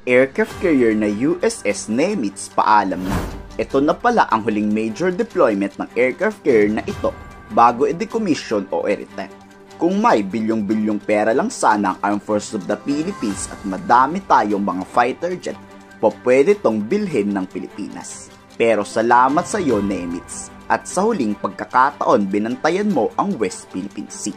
Aircraft carrier na USS Nimitz paalam na. Ito na pala ang huling major deployment ng aircraft carrier na ito bago i-decommission o i-retire. Kung may bilyong-bilyong pera lang sana ang Armed Forces of the Philippines at madami tayong mga fighter jet, pwede tong bilhin ng Pilipinas. Pero salamat sa iyo, Nimitz. At sa huling pagkakataon, binantayan mo ang West Philippine Sea.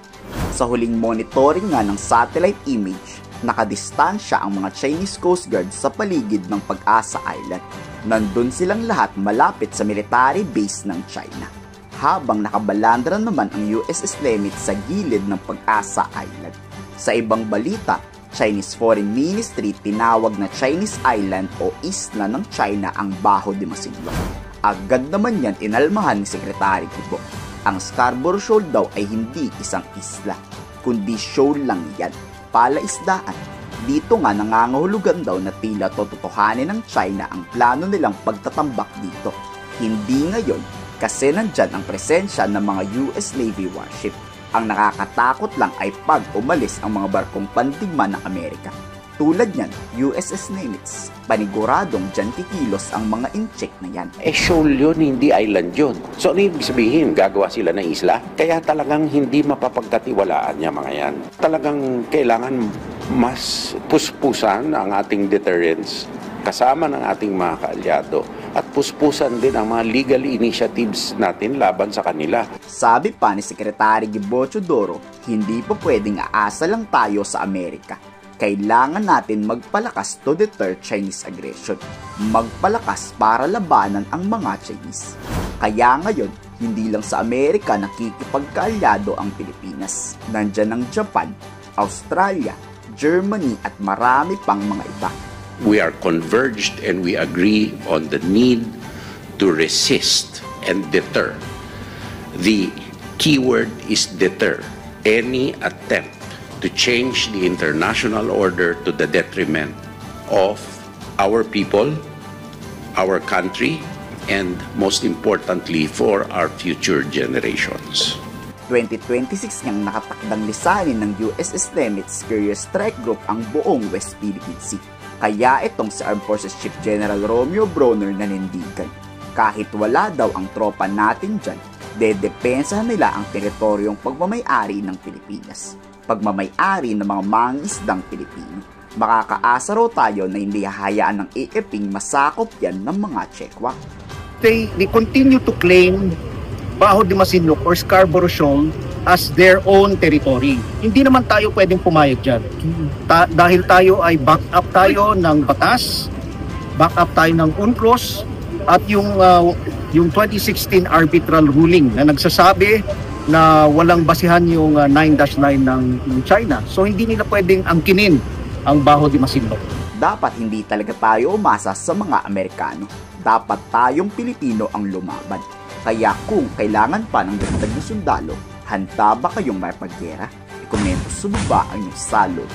Sa huling monitoring nga ng satellite image, nakadistansya ang mga Chinese Coast Guard sa paligid ng Pag-asa Island. Nandun silang lahat malapit sa military base ng China. Habang nakabalandra naman ang USS Nimitz sa gilid ng Pag-asa Island. Sa ibang balita, Chinese Foreign Ministry tinawag na Chinese Island o isla ng China ang Bajo de Masinloc. Agad naman yan inalmahan ni Secretary Kibo. Ang Scarborough Shoal daw ay hindi isang isla, kundi shoal lang yan, palaisdaan. Dito nga nangangahulugan daw na tila tototohanin ng China ang plano nilang pagtatambak dito. Hindi ngayon kasi nandyan ang presensya ng mga US Navy warship. Ang nakakatakot lang ay pag umalis ang mga barkong pandigma ng Amerika. Tulad niyan, USS Nimitz. Paniguradong dyan kikilos ang mga incheck na yan. Shoal yun, hindi island yun. So, ano ibig sabihin? Gagawa sila ng isla? Kaya talagang hindi mapapagkatiwalaan niya mga yan. Talagang kailangan mas puspusan ang ating deterrence kasama ng ating mga kaalyado at puspusan din ang mga legal initiatives natin laban sa kanila. Sabi pa ni Secretary Gibo Teodoro, hindi pa pwedeng aasa lang tayo sa Amerika. Kailangan natin magpalakas to deter Chinese aggression. Magpalakas para labanan ang mga Chinese. Kaya ngayon, hindi lang sa Amerika nakikipagkaalyado ang Pilipinas. Nandyan ang Japan, Australia, Germany at marami pang mga iba. We are converged and we agree on the need to resist and deter. The keyword is deter. Any attempt to change the international order to the detriment of our people, our country, and most importantly, for our future generations. 2026 niyang nakatakdang lisanin ng USS Nimitz Carrier Strike Group ang buong West Philippine Sea. Kaya itong si Armed Forces Chief General Romeo Bronner nanindigan. Kahit wala daw ang tropa natin dyan, dedepensahan nila ang teritoryong pagmamay-ari ng Pilipinas. Pagmamay-ari ng mga mangingisdang Pilipino. Makakaasa raw tayo na hindi hahayaan ng AFP masakop yan ng mga Chekwa. They continue to claim Bajo de Masinloc or Scarborough Shoal as their own territory. Hindi naman tayo pwedeng pumayag dyan. Dahil tayo ay back up tayo ng batas, back up tayo ng UNCLOS, at yung 2016 arbitral ruling na nagsasabi na walang basihan yung 9-9 ng China. So hindi nila pwedeng angkinin ang Bajo de Masinloc. Dapat hindi talaga tayo umasa sa mga Amerikano. Dapat tayong Pilipino ang lumaban. Kaya kung kailangan pa ng dagdag na sundalo, handa ba kayong mapaggera? I-komento sa baba ang inyong salot.